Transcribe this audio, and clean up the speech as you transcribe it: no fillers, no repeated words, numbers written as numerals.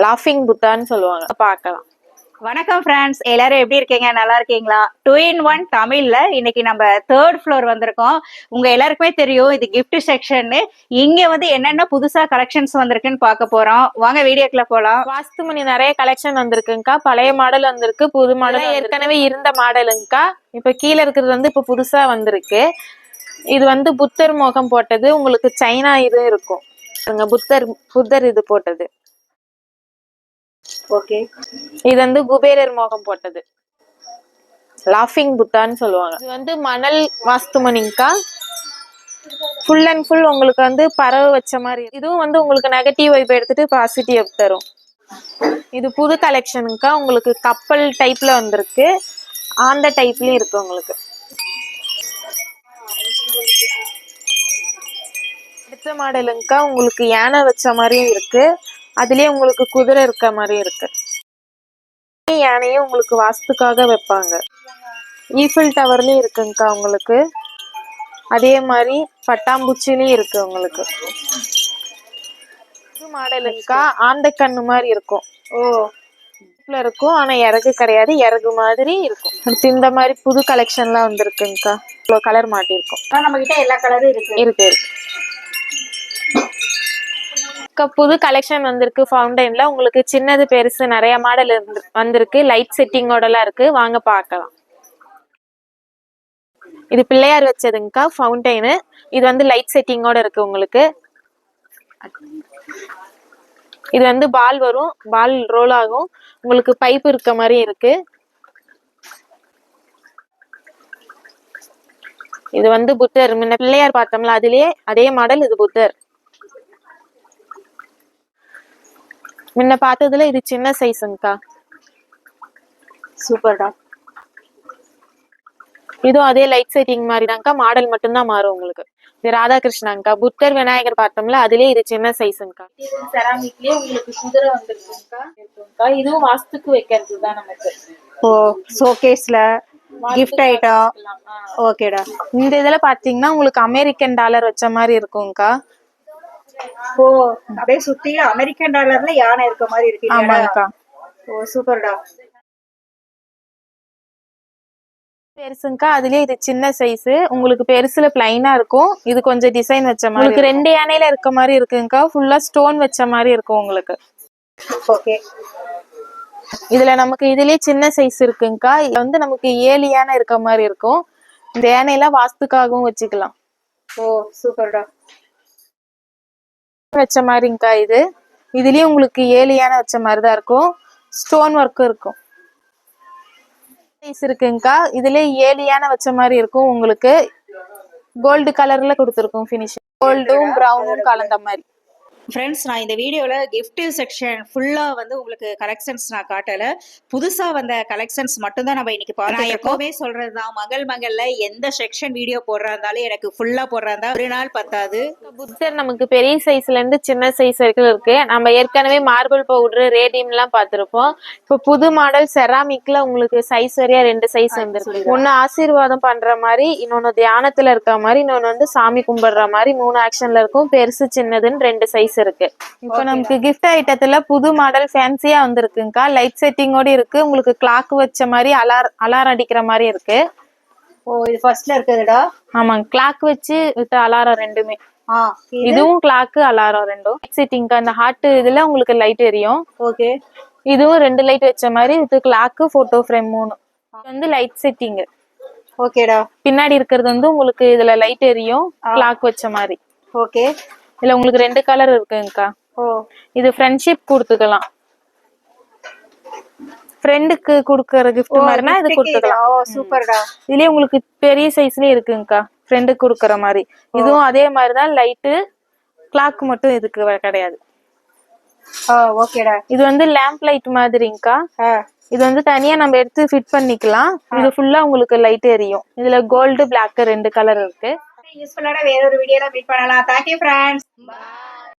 லாஃபிங் புத்தான்னு சொல்லுவாங்க, பார்க்கலாம். வணக்கம் ஃப்ரெண்ட்ஸ், எல்லாரும் எப்படி இருக்கீங்க? நல்லா இருக்கீங்களா? 2-in-1 தமிழ்ல இன்னைக்கு நம்ம 3rd ஃப்ளோர் வந்திருக்கோம். உங்க எல்லாருக்குமே தெரியும் இது கிஃப்ட் செக்ஷன். இங்க வந்து என்னென்ன புதுசா கலெக்ஷன்ஸ் வந்திருக்குன்னு பார்க்க போறோம். வாங்க வீடியோக்குள்ள போலாம். வாஸ்து மணி நிறைய கலெக்ஷன் வந்திருக்குங்கக்கா. பழைய மாடல் வந்திருக்கு, புது மாடல் ஏற்கனவே இருந்த மாடலுங்கக்கா. இப்ப கீழே இருக்கிறது வந்து இப்ப புதுசா வந்திருக்கு. இது வந்து புத்தர் முகம் போட்டது, உங்களுக்கு சைனா இது இருக்கும். புத்தர் இது போட்டது. ஓகே, இது வந்து குபேரர் மோகம் போட்டது, லாஃபிங் புத்தான்னு சொல்லுவாங்க. இது வந்து மணல் வாஸ்துமணிங்கா. ஃபுல் அண்ட் ஃபுல் உங்களுக்கு வந்து பறவை வச்ச மாதிரி. இதுவும் வந்து உங்களுக்கு நெகட்டிவ் வைப் எடுத்துட்டு பாசிட்டிவ் தரும். இது புது கலெக்ஷனுங்கா. உங்களுக்கு கப்பல் டைப்ல வந்திருக்கு, அந்த டைப்லயும் இருக்கு. உங்களுக்கு அடுத்த மாடலுங்கா உங்களுக்கு யானை வச்ச மாதிரியும் இருக்கு, அதுலயே உங்களுக்கு குதிரை இருக்க மாதிரி இருக்கு. யானையும் உங்களுக்கு வாஸ்துக்காக வைப்பாங்க. ஈஃபில் டவர்லயும் இருக்குங்கக்கா உங்களுக்கு. அதே மாதிரி பட்டாம்பூச்சிலையும் இருக்கு உங்களுக்கு. புது மாடலுங்கக்கா. ஆந்த கண்ணு மாதிரி இருக்கும். இருக்கும், ஆனா இறகு கிடையாது, இறகு மாதிரி இருக்கும். அடுத்து இந்த மாதிரி புது கலெக்ஷன்லாம் வந்திருக்குங்கக்கா. இவ்வளோ கலர் மாட்டிருக்கும். நம்ம கிட்ட எல்லா கலரும் இருக்கு. புது கலெக்ஷன் வந்திருக்கு. ஃபவுண்டைன்ல உங்களுக்கு சின்னது பெருசு நிறைய மாடல் வந்திருக்கு. லைட் செட்டிங்கோட எல்லாம் இருக்கு, வாங்க பார்க்கலாம். இது பிள்ளையார் வச்சதுங்கக்கா ஃபவுண்டைனு. இது வந்து லைட் செட்டிங்கோட இருக்கு உங்களுக்கு. இது வந்து பால் வரும், பால் ரோல் ஆகும், உங்களுக்கு பைப் இருக்க மாதிரி இருக்கு. இது வந்து புத்தர், முன்ன பிள்ளையார் பார்த்தோம்ல அதுலயே அதே மாடல். இது புத்தர். முன்ன பார்த்ததுல இது சின்ன சைஸுங்கக்கா. சூப்பர்டா. இதுவும் அதே லைட் செட்டிங் மாதிரி தான்க்கா, மாடல் மட்டும்தான் மாறும் உங்களுக்கு. இது ராதாகிருஷ்ணாங்கக்கா. புத்தர் விநாயகர் பார்த்தோம்ல அதுலயே இது சின்ன சைஸுங்கக்கா. செராமிக்லயே உங்களுக்கு குதிரை வந்துருக்குங்கக்கா. இதுவும் வாஸ்துக்கு வைக்கிறது தான் நமக்கு. ஓ, ஷோகேஸ்ல கிஃப்ட் ஐட்டம். ஓகேடா. இந்த இதுல பாத்தீங்கன்னா உங்களுக்கு அமெரிக்கன் டாலர் வச்ச மாதிரி இருக்கும்க்கா. ஓ, அப்படியே சுத்தி அமெரிக்கன் டாலர்ல யானை இருக்க மாதிரி இருக்கு. ஆமாங்கக்கா. ஓ, சூப்பர்டா. பெருசுங்கக்கா. அதுலயே இது சின்ன சைஸ். உங்களுக்கு பெருசுல பிளைனா இருக்கும், இது கொஞ்சம் டிசைன் வச்ச மாதிரி. உங்களுக்கு 2 யானையில இருக்க மாதிரி இருக்குங்கக்கா. ஃபுல்லா ஸ்டோன் வச்ச மாதிரி இருக்கும் உங்களுக்கு. ஓகே. இதுல நமக்கு இதுலயே சின்ன சைஸ் இருக்குங்கக்கா. இது வந்து நமக்கு 7 யானை இருக்க மாதிரி இருக்கும். இந்த யானையெல்லாம் வாஸ்துக்காகவும் வச்சுக்கலாம். ஓ, சூப்பர்டா. வச்ச மாதிரிங்கக்கா. இது இதுலயும் உங்களுக்கு 7 யானை வச்ச மாதிரிதான் இருக்கும், ஸ்டோன் ஒர்க்கும் இருக்கும். சைஸ் இருக்குங்கக்கா. இதுலயே 7 யானை வச்ச மாதிரி இருக்கும் உங்களுக்கு. கோல்டு கலர்ல கொடுத்துருக்கும் ஃபினிஷிங், கோல்டும் பிரவுனும் கலந்த மாதிரி. ஃப்ரெண்ட்ஸ், நான் இந்த வீடியோவில் கிஃப்ட் செக்ஷன் ஃபுல்லாக வந்து உங்களுக்கு கலெக்ஷன்ஸ் நான் காட்டலை. புதுசாக வந்த கலெக்ஷன்ஸ் மட்டும்தான் நம்ம இன்னைக்கு பார்க்கலாம். நான் எப்போவுமே சொல்கிறது தான், மகளில் எந்த செக்ஷன் வீடியோ போடுறா இருந்தாலும் எனக்கு ஃபுல்லாக போடுறா இருந்தால் ஒரு நாள் பத்தாது. புத்தர் நமக்கு பெரிய சைஸ்லேருந்து சின்ன சைஸ் வரைக்கும் இருக்குது. நம்ம ஏற்கனவே மார்பிள் பவுட்ரு ரேடியம்லாம் பார்த்துருப்போம். இப்போ புது மாடல் செராமிக்கில் உங்களுக்கு சைஸ் வரையா 2 சைஸ் வந்துருக்கு. ஒன்று ஆசீர்வாதம் பண்ணுற மாதிரி, இன்னொன்று தியானத்தில் இருக்க மாதிரி, இன்னொன்று வந்து சாமி கும்பிடுற மாதிரி 3 ஆக்ஷனில் இருக்கும். பெருசு சின்னதுன்னு 2 சைஸ் இருக்கு. இப்போ நமக்கு கிஃப்ட் ஐட்டத்துல புது மாடல் ஃபேன்சியா வந்திருக்குங்கக்கா. லைட் செட்டிங்கோட இருக்கு. உங்களுக்கு கிளாக் வச்ச மாதிரி அலாரம் அடிக்கிற மாதிரி இருக்கு. ஓ, இது ஃபர்ஸ்ட்ல இருக்குதுடா. ஆமாங்க, கிளாக் வச்சு வித் அலாரம் ரெண்டுமே. இதுவும் கிளாக் அலாரம் ரெண்டும் லைட் செட்டிங்கா. அந்த ஹார்ட் இதுல உங்களுக்கு லைட் எரியும். ஓகே. இதுவும் 2 லைட் வச்ச மாதிரி வித் கிளாக், போட்டோ ஃப்ரேம் 3. இது வந்து லைட் செட்டிங். ஓகேடா. பின்னாடி இருக்கிறது வந்து உங்களுக்கு இதுல லைட் எரியும், கிளாக் வச்ச மாதிரி. ஓகே. இதுல உங்களுக்கு 2 கலர் இருக்குங்கக்கா. ஓ, இது ஃப்ரெண்ட்ஷிப் கொடுத்துக்கலாம். ஃப்ரெண்டுக்கு கொடுக்கற கிஃப்ட் மாதிரினா இது கொடுத்துக்கலாம். ஓ, சூப்பர்டா. இதுலயே உங்களுக்கு பெரிய சைஸ்லயே இருக்குங்கக்கா, ஃப்ரெண்டுக்கு கொடுக்கற மாதிரி. இதுவும் அதே மாதிரிதான், லைட்டு கிளாக் மட்டும் இதுக்கு கிடையாது. ஓகேடா. இது வந்து லேம்ப் லைட் மாதிரிங்கக்கா. இது வந்து தனியா நம்ம எடுத்து ஃபிட் பண்ணிக்கலாம். இது ஃபுல்லா உங்களுக்கு லைட் எரியும். இதுல கோல்டு, பிளாக் 2 கலர் இருக்கு. யூஸ்ஃபுல்லான வேற ஒரு வீடியோல மீட் பண்ணலாம். Thank you friends. Bye.